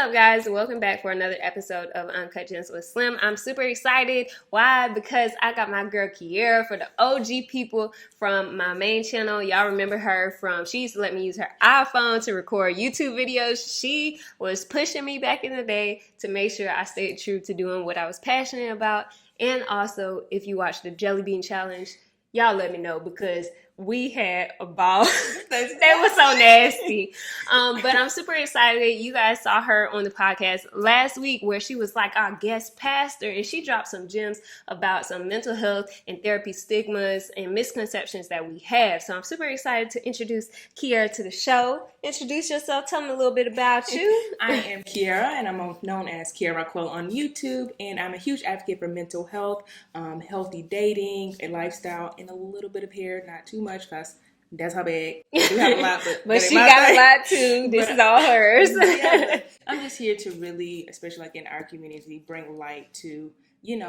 up, guys? Welcome back for another episode of Uncut Gems with Slim. I'm super excited. Why? Because I got my girl Kyerra. For the OG people from my main channel, y'all remember her from, she used to let me use her iPhone to record YouTube videos. She was pushing me back in the day to make sure I stayed true to doing what I was passionate about. And also, if you watch the Jelly Bean Challenge, y'all let me know because we had a ball. That was so nasty. But I'm super excited. You guys saw her on the podcast last week where she was like our guest pastor, and she dropped some gems about some mental health and therapy stigmas and misconceptions that we have. So I'm super excited to introduce Kyerra to the show. Introduce yourself. Tell me a little bit about you. I am Kyerra, and I'm known as Kyerra RaQuel on YouTube, and I'm a huge advocate for mental health, healthy dating, and lifestyle, and a little bit of hair, not too much, because that's how big. I do have a lot, but she got a lot too. This is all hers. Yeah, I'm just here to really, especially like in our community, bring light to,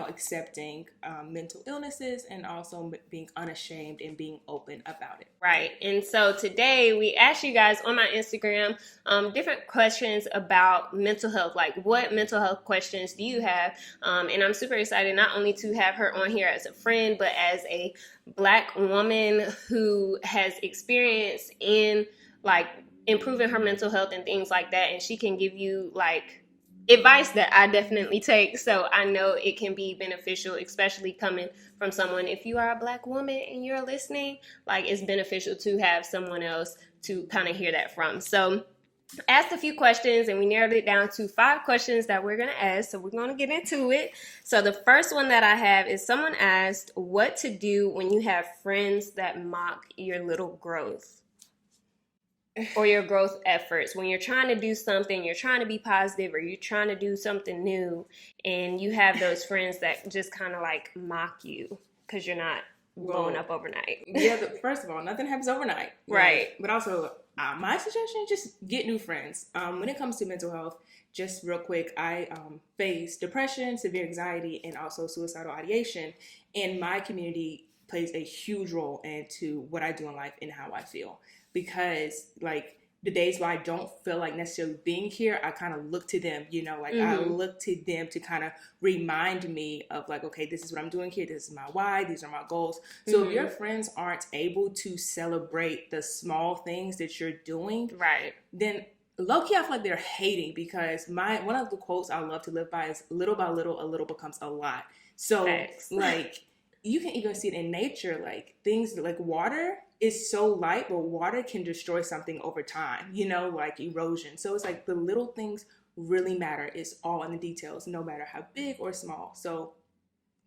accepting mental illnesses and also being unashamed and being open about it. Right. And so today we asked you guys on my Instagram different questions about mental health. Like, what mental health questions do you have? And I'm super excited not only to have her on here as a friend, but as a Black woman who has experience in like improving her mental health and things like that. And she can give you like advice that I definitely take. So I know it can be beneficial, especially coming from someone. If you are a Black woman and you're listening, like it's beneficial to have someone else to kind of hear that from. So asked a few questions and we narrowed it down to 5 questions that we're going to ask. So we're going to get into it. So the first one that I have is someone asked what to do when you have friends that mock your little growth or your growth efforts. When you're trying to do something, you're trying to be positive or you're trying to do something new and you have those friends that just kind of like mock you because you're not blowing up overnight. Yeah, first of all, nothing happens overnight. Right. But also, my suggestion, just get new friends. When it comes to mental health, just real quick, I face depression, severe anxiety, and also suicidal ideation. And my community plays a huge role into what I do in life and how I feel. Because, like, the days where I don't feel like necessarily being here, I kind of look to them, I look to them to kind of remind me of like, okay, this is what I'm doing here. This is my why. These are my goals. So if your friends aren't able to celebrate the small things that you're doing, right, then low-key, I feel like they're hating because one of the quotes I love to live by is little by little, a little becomes a lot. So like, you can even see it in nature, like things like water is so light, but water can destroy something over time, like erosion. So it's like the little things really matter. It's all in the details, no matter how big or small. So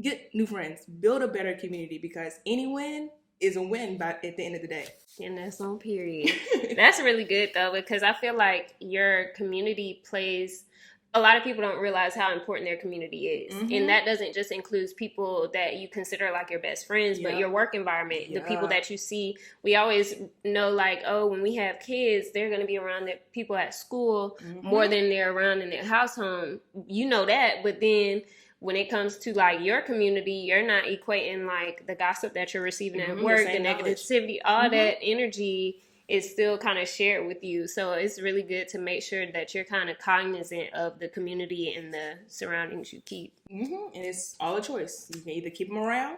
get new friends, build a better community because any win is a win at the end of the day. And that's on period. That's really good though, because I feel like your community plays, a lot of people don't realize how important their community is. And that doesn't just include people that you consider like your best friends, but your work environment, the people that you see. We always know like, oh, when we have kids, they're going to be around the people at school more than they're around in their house home. You know that, but then when it comes to like your community, you're not equating like the gossip that you're receiving at work, the negativity, all that energy is still kind of shared with you. So it's really good to make sure that you're kind of cognizant of the community and the surroundings you keep. And it's all a choice. You can either keep them around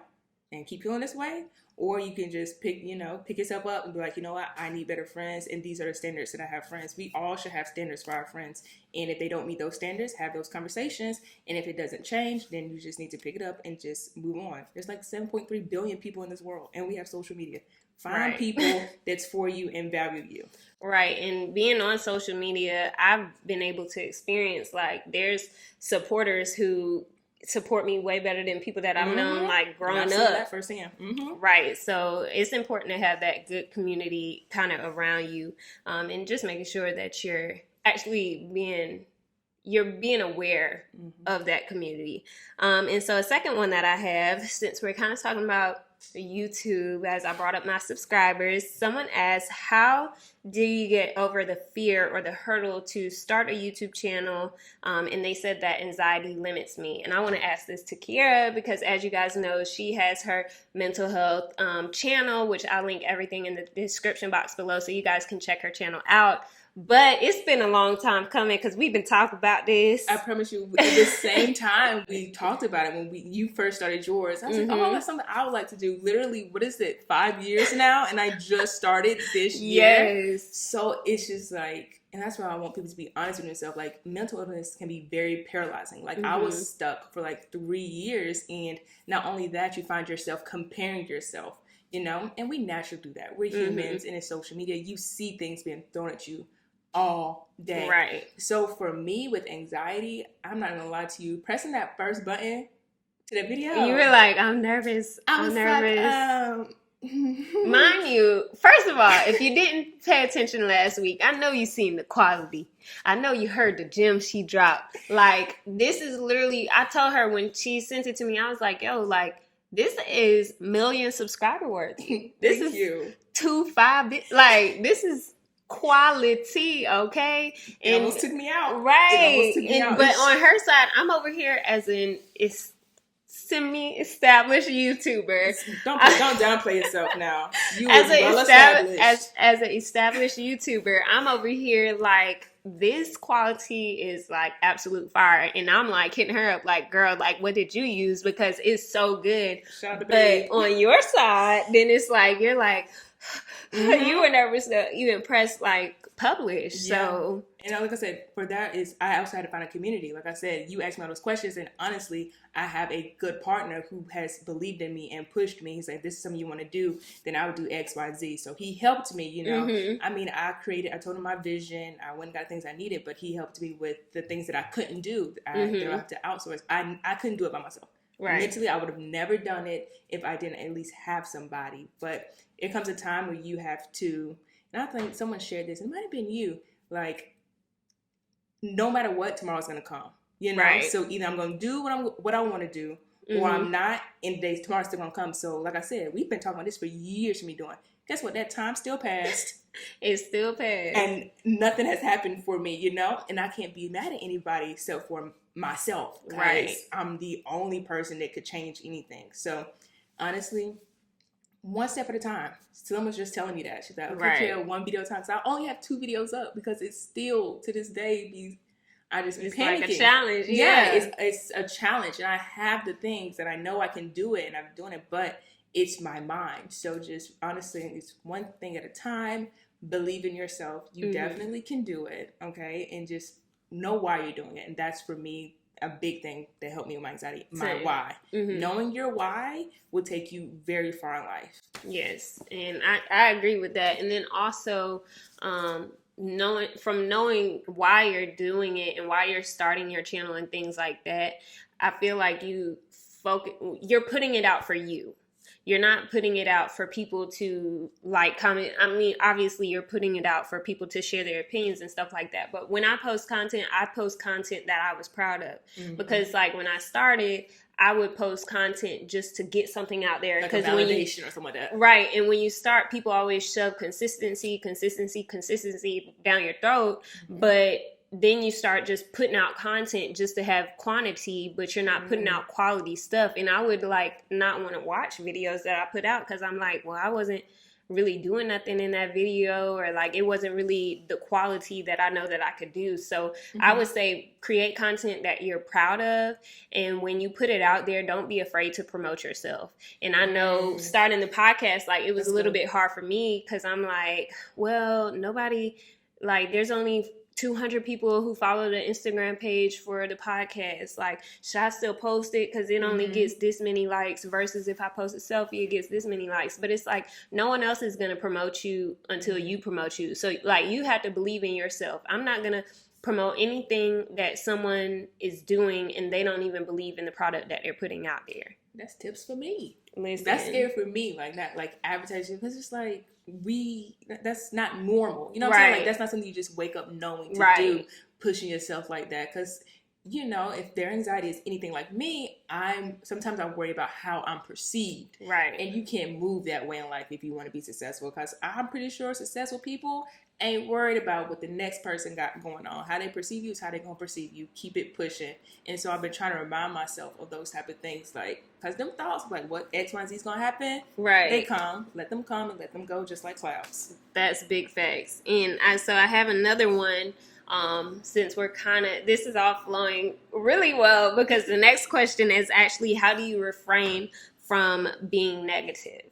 and keep feeling this way, or you can just pick yourself up and be like, you know what, I need better friends, and these are the standards that I have friends. We all should have standards for our friends, and if they don't meet those standards, have those conversations, and if it doesn't change, then you just need to pick it up and just move on. There's like 7.3 billion people in this world, and we have social media. Find people that's for you and value you. Right. And being on social media, I've been able to experience like there's supporters who support me way better than people that I've known like growing up. That firsthand. Right. So it's important to have that good community kind of around you, and just making sure that you're actually being aware of that community. And so a second one that I have, since we're kind of talking about YouTube, as I brought up my subscribers, someone asked, how do you get over the fear or the hurdle to start a YouTube channel? And they said that anxiety limits me. And I want to ask this to Kyerra because, as you guys know, she has her mental health channel, which I'll link everything in the description box below so you guys can check her channel out. But it's been a long time coming because we've been talking about this. I promise you, at the same time we talked about it when you first started yours. I was like, oh, that's something I would like to do. Literally, what is it, 5 years now? And I just started this year. Yes. So it's just like, and that's why I want people to be honest with themselves. Like, mental illness can be very paralyzing. Like, I was stuck for like 3 years. And not only that, you find yourself comparing yourself, you know? And we naturally do that. We're humans, and in social media, you see things being thrown at you all day. Right. So for me with anxiety, I'm not gonna lie to you, pressing that first button to the video, you were like, I'm nervous. I'm nervous. Mind you, first of all, if you didn't pay attention last week, I know you seen the quality. I know you heard the gems she dropped. Like, this is literally, I told her when she sent it to me, I was like, yo, like, this is million subscriber worthy. This is you. 2.5. Like, this is quality, okay? And it almost took me out. Right. But on her side, I'm over here as an semi-established YouTuber. Don't downplay yourself now. You as an an established YouTuber, I'm over here like, this quality is like absolute fire, and I'm like hitting her up like, girl, like, what did you use? Because it's so good. But on your side, then it's like you're like, you were nervous to even press like publish. Yeah. So, and like I said, for that is I also had to find a community. Like I said, you asked me all those questions, and honestly, I have a good partner who has believed in me and pushed me. He's like, this is something you want to do, then I would do X, Y, Z. So he helped me, you know. I mean, I told him my vision. I went and got things I needed, but he helped me with the things that I couldn't do. I have to outsource. I couldn't do it by myself. Right. Mentally, I would have never done it if I didn't at least have somebody. But it comes a time where you have to, and I think someone shared this, it might have been you, like, no matter what, tomorrow's going to come, you know? Right. So either I'm going to do what I want to do, or I'm not, and tomorrow's still going to come. So like I said, we've been talking about this for years for me doing. Guess what? That time still passed. It still passed. And nothing has happened for me, you know? And I can't be mad at anybody except for myself. Right. I'm the only person that could change anything. So honestly, one step at a time. Slim was just telling me that. She's like, okay, one video at a time. So I only have 2 videos up because it's still, to this day, I just be panicking. Like a challenge. Yeah, it's a challenge. And I have the things that I know I can do it, and I'm doing it, but it's my mind. So just honestly, it's one thing at a time. Believe in yourself. You definitely can do it, okay? And just know why you're doing it. And that's, for me, a big thing that helped me with my anxiety. My why. Knowing your why will take you very far in life. Yes, and I agree with that. And then also knowing why you're doing it and why you're starting your channel and things like that, I feel like you're putting it out for you. You're not putting it out for people to like comment. I mean, obviously you're putting it out for people to share their opinions and stuff like that. But when I post content that I was proud of. Because like when I started, I would post content just to get something out there. Like a validation or something like that. Right. And when you start, people always shove consistency down your throat. But then you start just putting out content just to have quantity, but you're not putting out quality stuff. And I would like not want to watch videos that I put out because I'm like, well, I wasn't really doing nothing in that video, or like it wasn't really the quality that I know that I could do. So I would say create content that you're proud of, and when you put it out there, don't be afraid to promote yourself. And I know starting the podcast, like it was a little bit hard for me because I'm like, well, nobody, like there's only 200 people who follow the Instagram page for the podcast. Like, should I still post it? Because it only gets this many likes versus if I post a selfie, it gets this many likes. But it's like, no one else is going to promote you until you promote you. So, like, you have to believe in yourself. I'm not going to promote anything that someone is doing and they don't even believe in the product that they're putting out there. That's tips for me. Listen. That's scary for me. Like, not like advertising, because it's like, that's not normal. You know what I'm saying? Like, that's not something you just wake up knowing to do, pushing yourself like that. Because you know, if their anxiety is anything like me, sometimes I worry about how I'm perceived. Right. And you can't move that way in life if you want to be successful, because I'm pretty sure successful people ain't worried about what the next person got going on. How they perceive you is how they gonna perceive you. Keep it pushing. And so I've been trying to remind myself of those type of things, like, because them thoughts like what X, Y, and Z is gonna happen, right, they come, let them come and let them go, just like clouds. That's big facts. And so I have another one. Since we're this is all flowing really well, because the next question is actually, how do you refrain from being negative?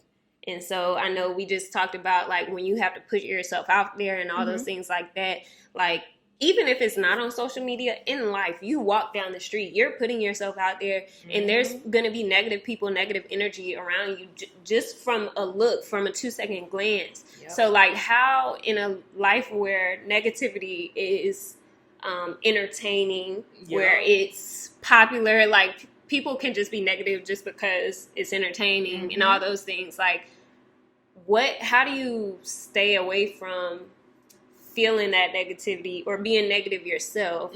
And so I know we just talked about, like, when you have to put yourself out there and all those things like that, like, even if it's not on social media, in life, you walk down the street, you're putting yourself out there, and there's going to be negative people, negative energy around you just from a look, from a 2-second glance. Yep. So, like, how in a life where negativity is entertaining, where it's popular, like, people can just be negative just because it's entertaining and all those things, like, how do you stay away from feeling that negativity or being negative yourself?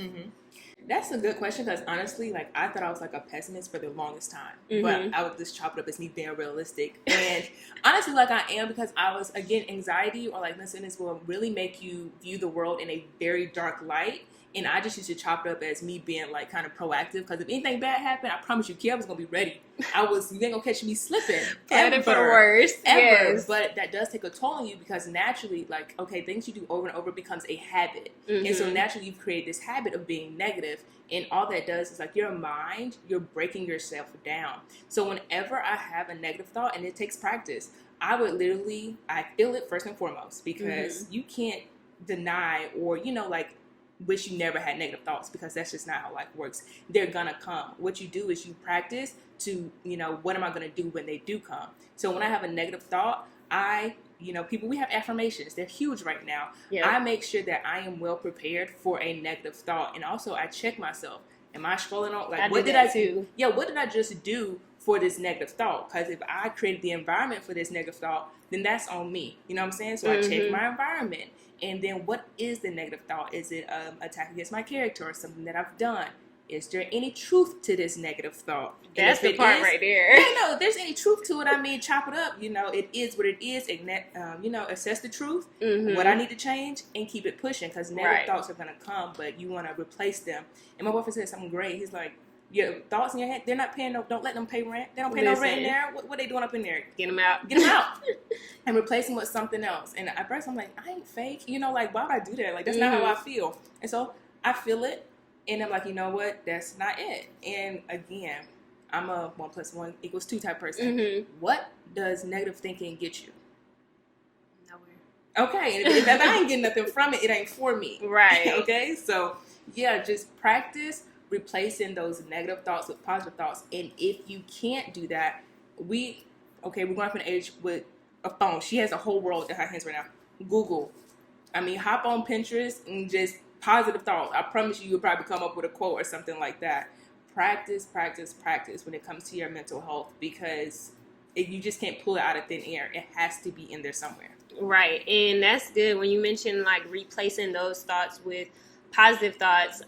That's a good question, because honestly, like, I thought I was like a pessimist for the longest time, but I would just chop it up as me being realistic. And honestly, like, I am, because I was, again, anxiety or like mental will really make you view the world in a very dark light. And I just used to chop it up as me being, like, kind of proactive, because if anything bad happened, I promise you, Kyerra was going to be ready. You ain't going to catch me slipping. Headed for the worst. Ever. Yes. But that does take a toll on you, because naturally, like, okay, things you do over and over becomes a habit. And so naturally you've created this habit of being negative. And all that does is, like, your mind, you're breaking yourself down. So whenever I have a negative thought, and it takes practice, I feel it first and foremost, because you can't deny or, you know, like, wish you never had negative thoughts, because that's just not how life works. They're gonna come. What you do is you practice to, you know, what am I gonna do when they do come? So when I have a negative thought, we have affirmations. They're huge right now. Yep. I make sure that I am well prepared for a negative thought. And also I check myself. Am I scrolling on? Like, what did I do? Yeah, what did I just do for this negative thought? Because if I created the environment for this negative thought, then that's on me. You know what I'm saying? So I check my environment. And then what is the negative thought? Is it attack against my character or something that I've done? Is there any truth to this negative thought? That's the part right there. Yeah, no, if there's any truth to it, I mean, chop it up. You know, it is what it is. Assess the truth, what I need to change, and keep it pushing, because negative thoughts are going to come, but you want to replace them. And my boyfriend said something great. He's like, your thoughts in your head, they're not paying don't let them pay rent. They don't pay no rent in there. What are they doing up in there? Get them out. Get them out. And replace them with something else. And at first I'm like, I ain't fake. You know, like, why would I do that? Like, that's not how I feel. And so I feel it. And I'm like, you know what? That's not it. And again, I'm a 1 + 1 = 2 type person. What does negative thinking get you? Nowhere. Okay. And if I ain't getting nothing from it, it ain't for me. Right. Okay. So yeah, just practice replacing those negative thoughts with positive thoughts. And if you can't do that, we're going up in age with a phone. She has a whole world in her hands right now. Google. I mean, hop on Pinterest and just positive thoughts. I promise you'll probably come up with a quote or something like that. Practice, practice, practice when it comes to your mental health, because you just can't pull it out of thin air. It has to be in there somewhere. Right. And that's good when you mentioned, like, replacing those thoughts with positive thoughts.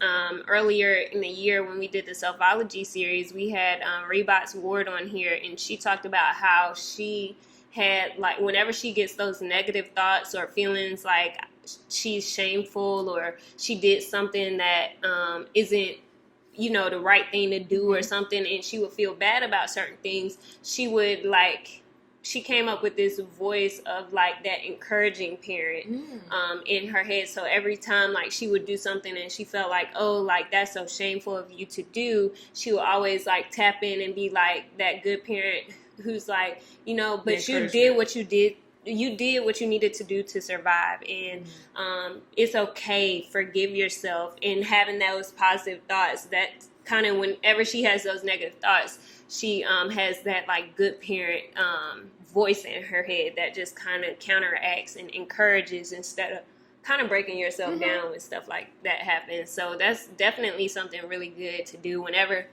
Earlier in the year when we did the Selfology series, we had Reebok's Ward on here, and she talked about how she had, like, whenever she gets those negative thoughts or feelings like she's shameful or she did something that isn't, you know, the right thing to do or something, and she would feel bad about certain things, she came up with this voice of, like, that encouraging parent in her head. So every time, like, she would do something and she felt like, oh, like, that's so shameful of you to do, she would always, like, tap in and be like that good parent who's like, you know, but you did what you did. You did what you needed to do to survive, and it's okay. Forgive yourself. And having those positive thoughts, that kind of, whenever she has those negative thoughts, she has that, like, good parent voice in her head that just kind of counteracts and encourages instead of kind of breaking yourself down when stuff like that happens. So that's definitely something really good to do whenever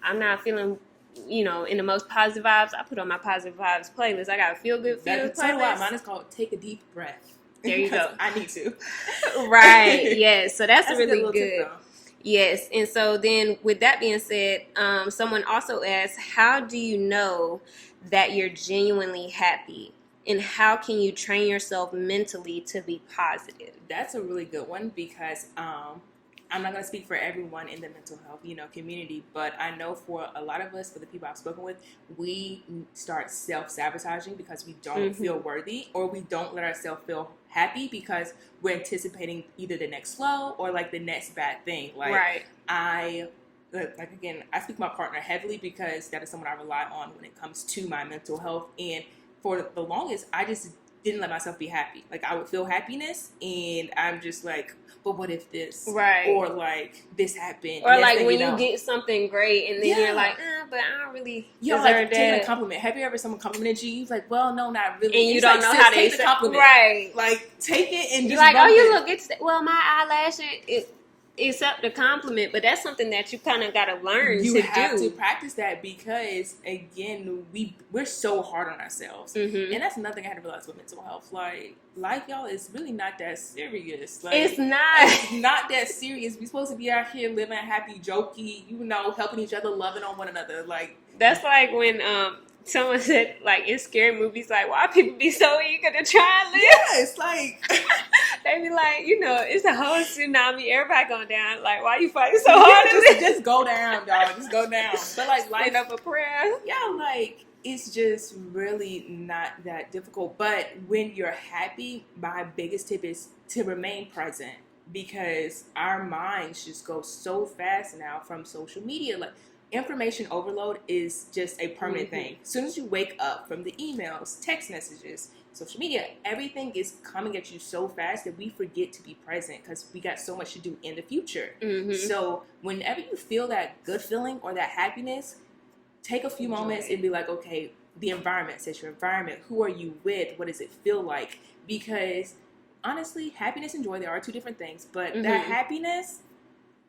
I'm not feeling, you know, in the most positive vibes. I put on my positive vibes playlist. I got a feel good playlist. Mine is called Take a Deep Breath. There you go. I need to. Right. Yeah. So that's really good. Yes, and so then with that being said, someone also asked, how do you know that you're genuinely happy? And how can you train yourself mentally to be positive? That's a really good one because I'm not going to speak for everyone in the mental health, community, but I know for a lot of us, for the people I've spoken with, we start self-sabotaging because we don't feel worthy, or we don't let ourselves feel happy because we're anticipating either the next low or like the next bad thing. Like Right. I speak to my partner heavily because that is someone I rely on when it comes to my mental health. And for the longest, I just didn't let myself be happy. Like I would feel happiness and I'm just like, but what if this? Right. Or like this happened. Or like when you get something great and then you're like, but I don't really deserve like, that. Taking a compliment. Have you ever someone complimented you? You're like, well, no, not really. And you don't know how to take the compliment. Right. Like take it and you're just like, oh, you look good. Well, my eyelash accept the compliment, but that's something that you kind of got to learn to do. You have to practice that because, again, we're so hard on ourselves. And that's another thing I had to realize with mental health. Like, life, y'all, is really not that serious. Like, it's not. It's not that serious. We're supposed to be out here living happy, jokey, helping each other, loving on one another. Like, that's like when someone said, like, in scary movies, like, why people be so eager to try and live? Yes, like... They be like, it's a whole tsunami. Everybody going down. Like, why you fighting so hard? Just go down, dog. Just go down. But, like, life... up a prayer. Yeah, like, it's just really not that difficult. But when you're happy, my biggest tip is to remain present. Because our minds just go so fast now from social media. Like, information overload is just a permanent thing. As soon as you wake up from the emails, text messages, social media, everything is coming at you so fast that we forget to be present because we got so much to do in the future. So whenever you feel that good feeling or that happiness, take a few moments and be like, okay, the environment, set your environment. Who are you with? What does it feel like? Because honestly, happiness and joy, they are two different things, but that happiness,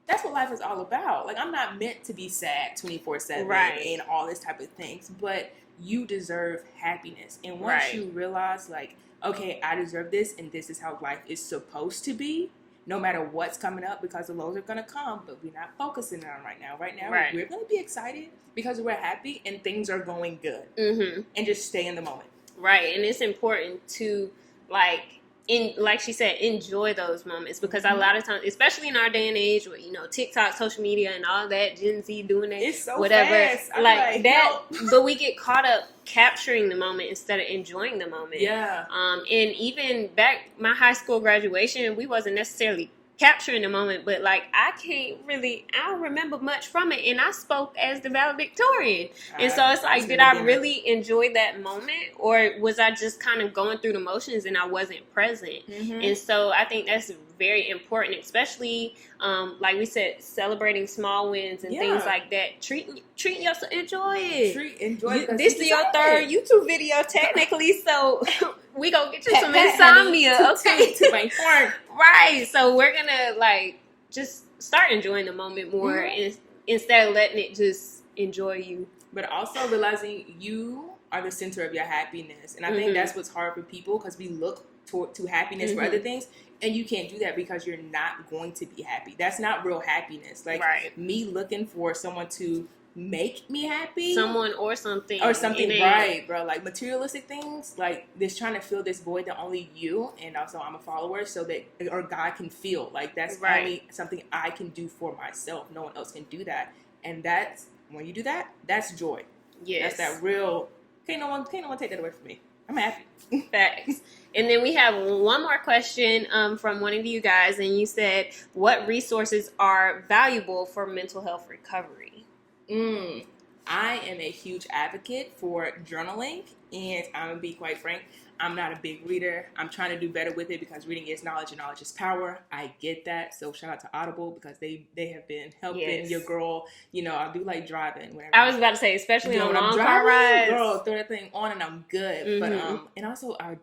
that's what life is all about. Like, I'm not meant to be sad 24/7 and all this type of things, but you deserve happiness. And once you realize, like, okay, I deserve this and this is how life is supposed to be, no matter what's coming up, because the lows are going to come, but we're not focusing on right now. Right now, we're going to be excited because we're happy and things are going good. And just stay in the moment. Right. And it's important to, like she said, enjoy those moments because a lot of times, especially in our day and age with, TikTok, social media and all that, Gen Z doing that, it's so whatever, fast. like that, but we get caught up capturing the moment instead of enjoying the moment. And even back my high school graduation, we wasn't necessarily capturing the moment, but like I don't remember much from it, and I spoke as the valedictorian, and so it's like, did I really enjoy that moment, or was I just kind of going through the motions and I wasn't present? And so I think that's very important, especially like we said, celebrating small wins and things like that. Treating yourself, enjoy it. This is your third YouTube video technically, so we gonna get you some insomnia, okay? Right. So we're gonna just start enjoying the moment more instead of letting it just enjoy you. But also realizing you are the center of your happiness, and I think that's what's hard for people because we look to happiness for other things. And you can't do that because you're not going to be happy. That's not real happiness. Like me looking for someone to make me happy. Someone or something. Right, bro. Like materialistic things, like this trying to fill this void that only you and also I'm a follower so that, or God can feel. Like that's only something I can do for myself. No one else can do that. And that's, when you do that, that's joy. Yes. That's that real, can't no one take that away from me. I'm happy. Facts. And then we have one more question from one of you guys, and you said, what resources are valuable for mental health recovery? I am a huge advocate for journaling, and I'm going to be quite frank, I'm not a big reader. I'm trying to do better with it because reading is knowledge and knowledge is power. I get that. So shout out to Audible because they have been helping your girl. I do like driving. Whenever I was about to say, especially on long car rides. Girl, throw that thing on and I'm good. But and also I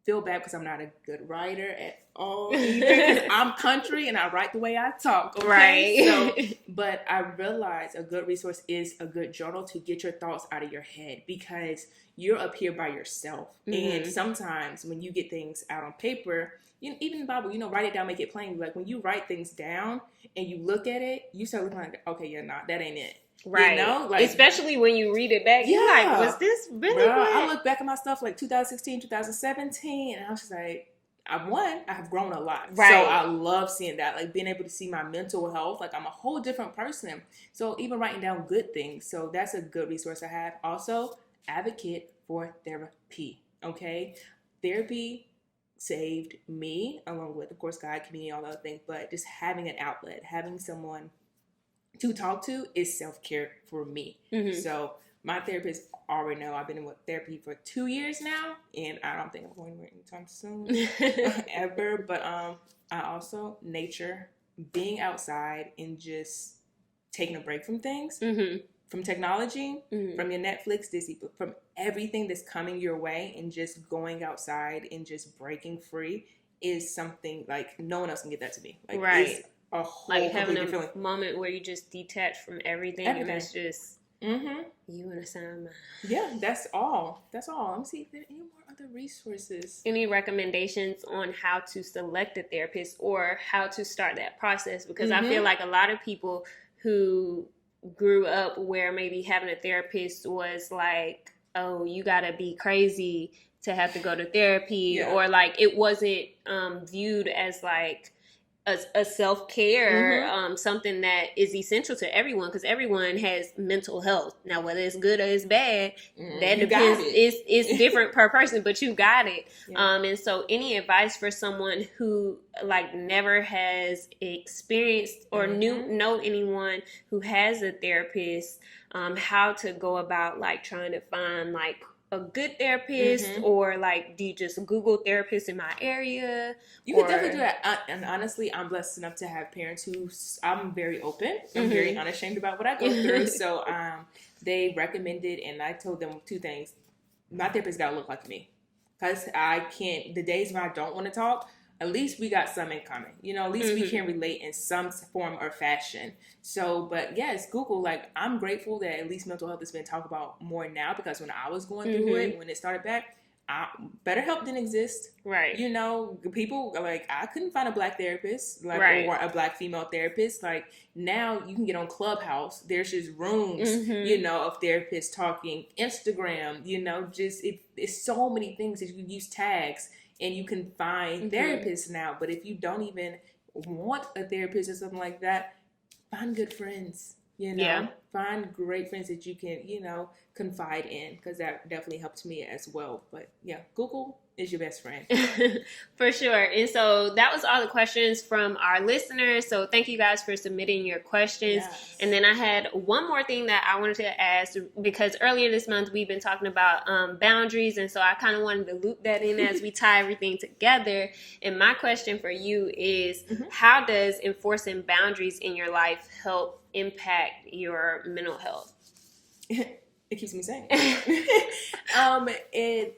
feel bad because I'm not a good writer at all either. I'm country and I write the way I talk. Okay? Right. But I realize a good resource is a good journal to get your thoughts out of your head because you're up here by yourself. And sometimes when you get things out on paper, even the Bible, write it down, make it plain. Like when you write things down and you look at it, you start looking like, okay, yeah, nah, that ain't it. Right. Like, especially when you read it back, you're like, was this really bro, what? I look back at my stuff like 2016, 2017, and I was just like, I have grown a lot. Right. So I love seeing that, like being able to see my mental health. Like I'm a whole different person. So even writing down good things. So that's a good resource I have. Also, advocate for therapy. Okay. Therapy saved me, along with, of course, God, community, all the other things. But just having an outlet, having someone to talk to is self-care for me. Mm-hmm. So my therapist already know I've been in therapy for 2 years now, and I don't think I'm going anywhere anytime soon, ever. But I also, nature, being outside and just taking a break from things, mm-hmm. from technology, mm-hmm. from your Netflix, Disney, from everything that's coming your way, and just going outside and just breaking free is something like no one else can get that to me. Like, right. It's a whole like having a feeling. Moment where you just detach from everything. And it's just mm-hmm. you and a sound mind. Yeah, that's all. Let me see if there are any more other resources. Any recommendations on how to select a therapist or how to start that process? Because mm-hmm. I feel like a lot of people who grew up where maybe having a therapist was like, oh, you gotta be crazy to have to go to therapy, yeah. or like it wasn't viewed as like a self-care, mm-hmm. Something that is essential to everyone, because everyone has mental health. Now, whether it's good or it's bad, that depends. It's different per person, but you got it. Yeah. And so any advice for someone who like never has experienced or mm-hmm. know anyone who has a therapist, how to go about like trying to find like a good therapist, mm-hmm. or like, do you just Google therapists in my area? You can definitely do that. And honestly, I'm blessed enough to have parents who, I'm very open. I'm mm-hmm. very unashamed about what I go through. So they recommended, and I told them 2 things. My therapist got to look like me. Because I can't, the days when I don't want to talk, at least we got some in common. At least mm-hmm. we can relate in some form or fashion. So, but yes, Google, like, I'm grateful that at least mental health has been talked about more now, because when I was going through mm-hmm. it, when it started back, BetterHelp didn't exist. Right. People, like, I couldn't find a Black therapist, like, right. or a Black female therapist. Like, now you can get on Clubhouse. There's just rooms, mm-hmm. Of therapists talking. Instagram, it's so many things that you can use tags. And you can find mm-hmm. therapists now. But if you don't even want a therapist or something like that, find good friends, Yeah. Find great friends that you can, confide in, because that definitely helped me as well. But yeah, Google is your best friend. For sure. And so that was all the questions from our listeners. So thank you guys for submitting your questions. Yes. And then I had one more thing that I wanted to ask, because earlier this month we've been talking about boundaries. And so I kind of wanted to loop that in as we tie everything together. And my question for you is, mm-hmm. how does enforcing boundaries in your life help impact your mental health? It keeps me sane.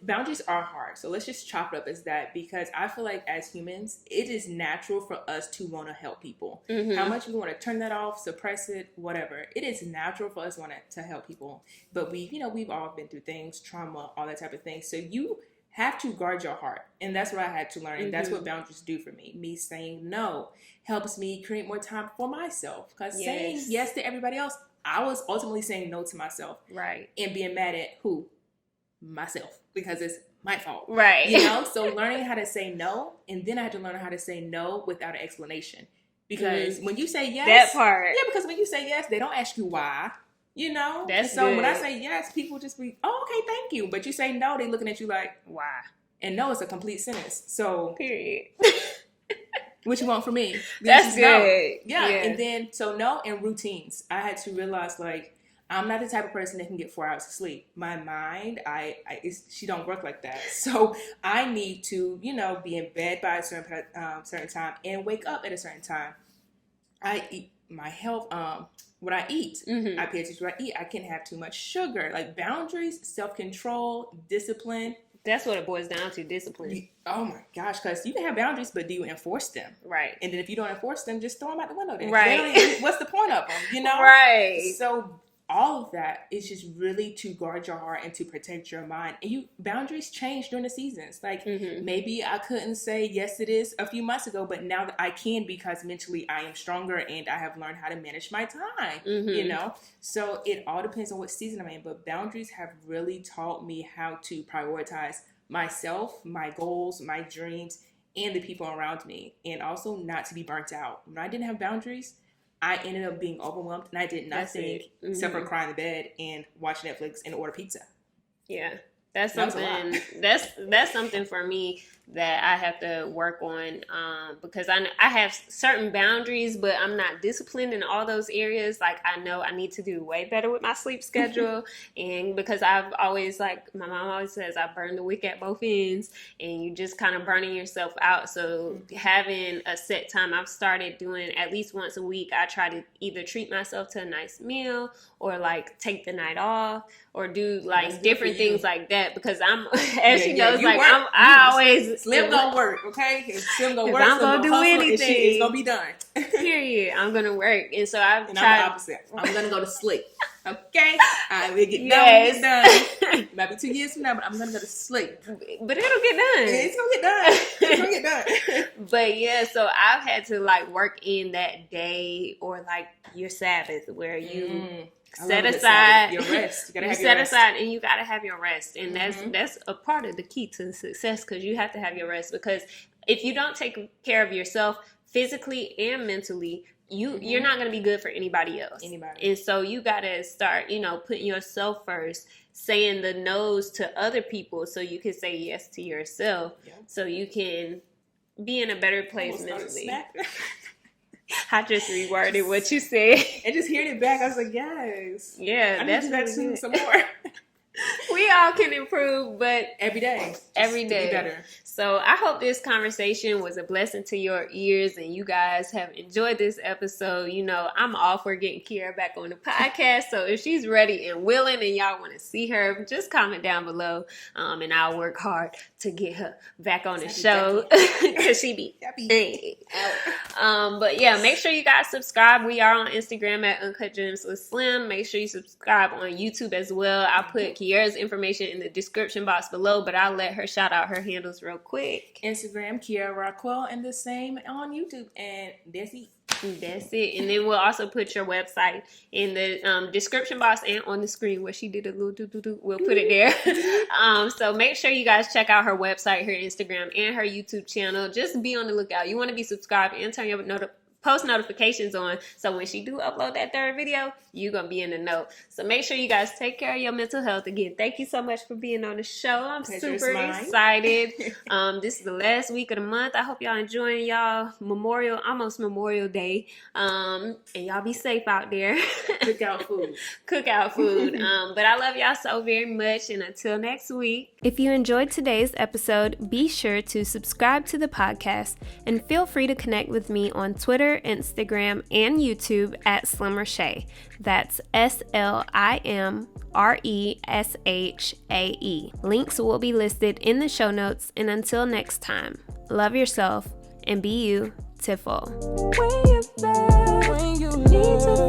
Boundaries are hard. So let's just chop it up as that, because I feel like as humans, it is natural for us to want to help people. Mm-hmm. How much we want to turn that off, suppress it, whatever. It is natural for us to help people. But we've all been through things, trauma, all that type of thing. So you have to guard your heart. And that's what I had to learn. And mm-hmm. that's what boundaries do for me. Me saying no helps me create more time for myself. Because saying yes to everybody else, I was ultimately saying no to myself. Right. And being mad at who? Myself. Because it's my fault. Right. So learning how to say no. And then I had to learn how to say no without an explanation. Because when you say yes. That part. Yeah, because when you say yes, they don't ask you why. That's so good. When I say yes, people just be, oh, okay, thank you. But you say no, they looking at you like, why? And no is a complete sentence. So. Period. What you want from me? That's good. No. Yeah. And then, so no, and routines. I had to realize, like, I'm not the type of person that can get 4 hours of sleep. My mind, she don't work like that. So I need to, be in bed by a certain time and wake up at a certain time. I eat my health, what I eat. Mm-hmm. I pay attention to what I eat. I can't have too much sugar. Like boundaries, self-control, discipline. That's what it boils down to, discipline. Oh my gosh, because you can have boundaries, but do you enforce them? Right. And then if you don't enforce them, just throw them out the window then. Right. What's the point of them, Right. So all of that is just really to guard your heart and to protect your mind. And boundaries change during the seasons. Like maybe I couldn't say yes it is a few months ago, but now that I can, because mentally I am stronger and I have learned how to manage my time, you know? So it all depends on what season I'm in, but boundaries have really taught me how to prioritize myself, my goals, my dreams, and the people around me, and also not to be burnt out. When I didn't have boundaries, I ended up being overwhelmed, and I did nothing except for cry in the bed and watch Netflix and order pizza. Yeah, that's something. That's something for me that I have to work on, because I have certain boundaries, but I'm not disciplined in all those areas. Like, I know I need to do way better with my sleep schedule, and because I've always, like my mom always says, I burn the wick at both ends, and you just kind of burning yourself out. So having a set time, I've started doing at least once a week. I try to either treat myself to a nice meal, or like take the night off, or do like different things like that, because I'm, as she knows, like I always Slim gonna work, okay? If Slim gonna work, I'm gonna do anything. It's gonna be done. Period. I'm gonna work, and so I've tried. I'm the opposite. I'm gonna go to sleep. Okay, I will get done. It might be 2 years from now, but I'm gonna go to sleep. But it'll get done. It's gonna get done. It's gonna get done. But yeah, so I've had to like work in that day, or like your Sabbath, where you set aside your rest. You set aside, and you gotta have your rest, and that's a part of the key to success, because you have to have your rest. Because if you don't take care of yourself physically and mentally, you're not gonna be good for anybody else. And so you gotta start, putting yourself first, saying the no's to other people, so you can say yes to yourself, so you can be in a better place mentally. I just reworded what you said. And just hearing it back, I was like, yes. Yeah, I need to do that too, some more. We all can improve, but every day. Every day. To be better. So I hope this conversation was a blessing to your ears, and you guys have enjoyed this episode. I'm all for getting Kyerra back on the podcast. So if she's ready and willing and y'all want to see her, just comment down below, and I'll work hard to get her back on the show, because she be. But yeah, make sure you guys subscribe. We are on Instagram at Uncut Gems with Slim. Make sure you subscribe on YouTube as well. I'll put Kyerra's information in the description box below, but I'll let her shout out her handles real quick. Instagram, Kyerra RaQuel, and the same on YouTube. And that's it. And then we'll also put your website in the description box and on the screen where she did a little do. We'll put it there. So make sure you guys check out her website, her Instagram, and her YouTube channel. Just be on the lookout. You want to be subscribed and turn your post notifications on, so when she do upload that third video, you're gonna be in the know. So make sure you guys take care of your mental health. Again, thank you so much for being on the show. I'm super excited. This is the last week of the month. I hope y'all enjoying y'all almost Memorial Day. And y'all be safe out there. Cook out food. But I love y'all so very much, and until next week. If you enjoyed today's episode, be sure to subscribe to the podcast, and feel free to connect with me on Twitter, Instagram, and YouTube at Slim Reshae. That's SlimReshae. Links will be listed in the show notes, and until next time, love yourself and be beautiful. When you need to